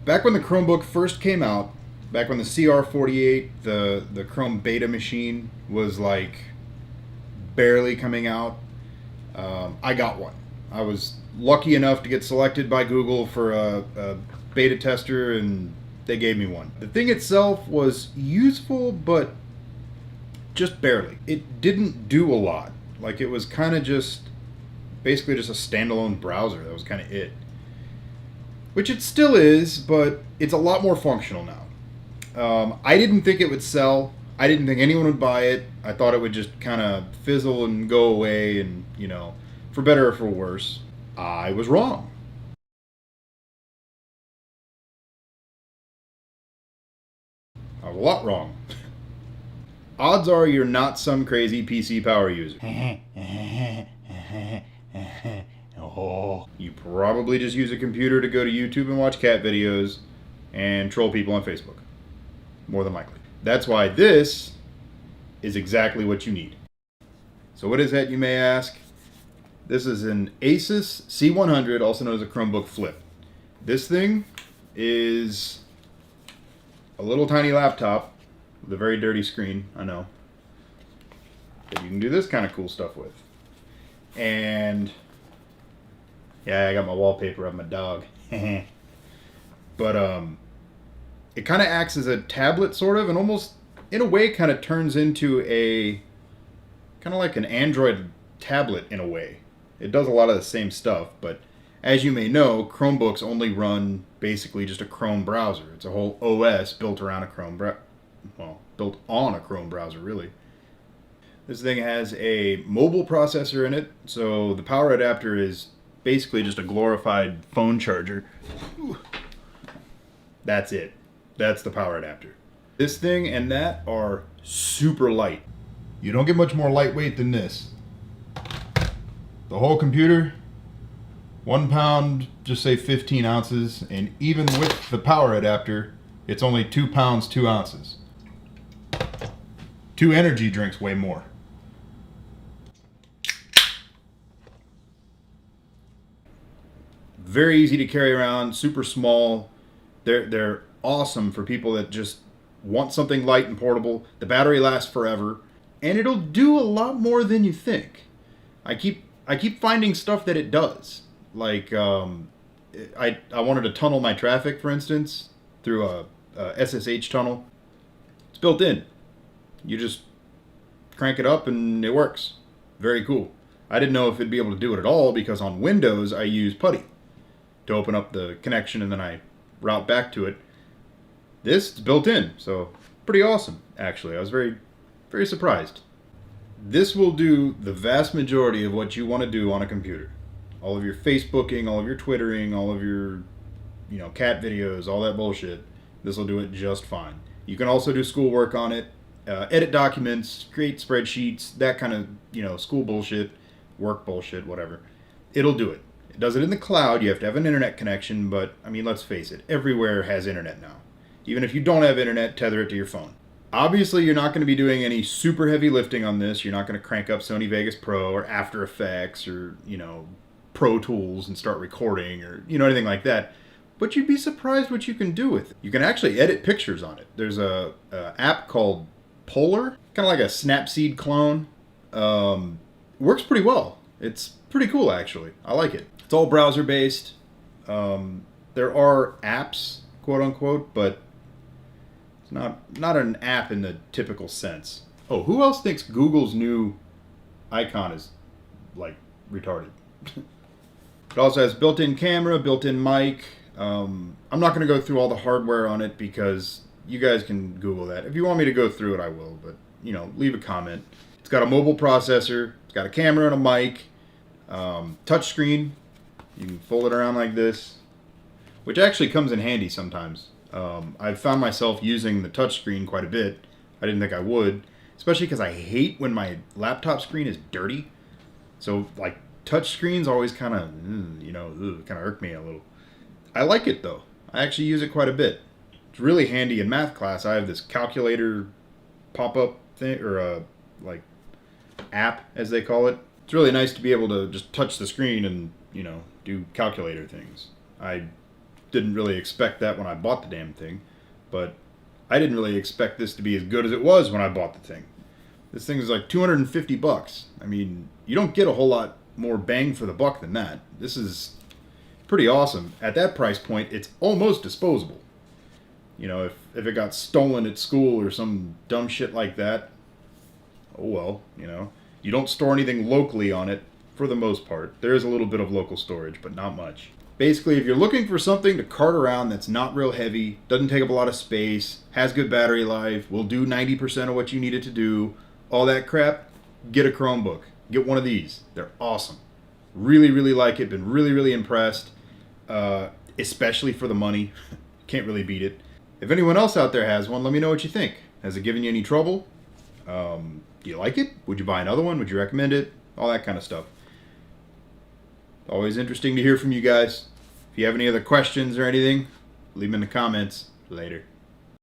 Back when the Chromebook first came out, back when the CR48, the Chrome beta machine was like barely coming out, I got one. I was lucky enough to get selected by Google for a beta tester, and they gave me one. The thing itself was useful, but just barely. It didn't do a lot. Like, it was kind of just basically just a standalone browser. That was kind of it. Which it still is, but it's a lot more functional now. I didn't think it would sell. I didn't think anyone would buy it. I thought it would just kind of fizzle and go away, and, you know, for better or for worse. I was wrong. I was a lot wrong. Odds are you're not some crazy PC power user. You probably just use a computer to go to YouTube and watch cat videos and troll people on Facebook. More than likely. That's why this is exactly what you need. So what is that, you may ask? This is an Asus C100, also known as a Chromebook Flip. This thing is a little tiny laptop with a very dirty screen, I know, that you can do this kind of cool stuff with. And yeah, I got my wallpaper of my dog. But it kind of acts as a tablet, sort of, and almost in a way kind of turns into a kind of like an Android tablet in a way. It does a lot of the same stuff, but as you may know, Chromebooks only run basically just a Chrome browser. It's a whole OS built around a built on a Chrome browser, really. This thing has a mobile processor in it, so the power adapter is basically just a glorified phone charger. That's it. That's the power adapter. This thing and that are super light. You don't get much more lightweight than this. The whole computer, 1 pound, just say 15 ounces, and even with the power adapter, it's only 2 pounds, 2 ounces. 2 energy drinks weigh more. Very easy to carry around, super small. They're awesome for people that just want something light and portable. The battery lasts forever, and it'll do a lot more than you think. I keep finding stuff that it does. Like, I wanted to tunnel my traffic, for instance, through a SSH tunnel. It's built in. You just crank it up and it works. Very cool. I didn't know if it'd be able to do it at all because on Windows I use PuTTY to open up the connection and then I route back to it. This is built in, so pretty awesome, actually. I was very, very surprised. This will do the vast majority of what you want to do on a computer. All of your Facebooking, all of your Twittering, all of your, cat videos, all that bullshit. This will do it just fine. You can also do schoolwork on it, edit documents, create spreadsheets, that kind of, school bullshit, work bullshit, whatever. It'll do it. It does it in the cloud. You have to have an internet connection, but, let's face it, everywhere has internet now. Even if you don't have internet, tether it to your phone. Obviously, you're not going to be doing any super heavy lifting on this. You're not going to crank up Sony Vegas Pro or After Effects or, Pro Tools and start recording or, anything like that. But you'd be surprised what you can do with it. You can actually edit pictures on it. There's a app called Polar, kind of like a Snapseed clone. Works pretty well. It's pretty cool, actually. I like it. It's all browser-based. There are apps, quote-unquote, but it's not an app in the typical sense. Oh, who else thinks Google's new icon is, like, retarded? It also has built-in camera, built-in mic. I'm not going to go through all the hardware on it because you guys can Google that. If you want me to go through it, I will, but, leave a comment. It's got a mobile processor. It's got a camera and a mic. Touchscreen. You can fold it around like this, which actually comes in handy sometimes. I've found myself using the touchscreen quite a bit. I didn't think I would, especially because I hate when my laptop screen is dirty. So, like, touch screens always kind of, kind of irk me a little. I like it, though. I actually use it quite a bit. It's really handy in math class. I have this calculator pop-up thing, or app, as they call it. It's really nice to be able to just touch the screen and, do calculator things. I didn't really expect that when I bought the damn thing, but I didn't really expect this to be as good as it was when I bought the thing. This thing is like 250 bucks. I mean, you don't get a whole lot more bang for the buck than that. This is pretty awesome. At that price point, it's almost disposable. You know, if it got stolen at school or some dumb shit like that, oh well, you know. You don't store anything locally on it for the most part. There is a little bit of local storage, but not much. Basically, if you're looking for something to cart around that's not real heavy, doesn't take up a lot of space, has good battery life, will do 90% of what you need it to do, all that crap, get a Chromebook. Get one of these. They're awesome. Really, really like it. Been really, really impressed. Especially for the money. Can't really beat it. If anyone else out there has one, let me know what you think. Has it given you any trouble? Do you like it? Would you buy another one? Would you recommend it? All that kind of stuff. Always interesting to hear from you guys. If you have any other questions or anything, leave them in the comments. Later.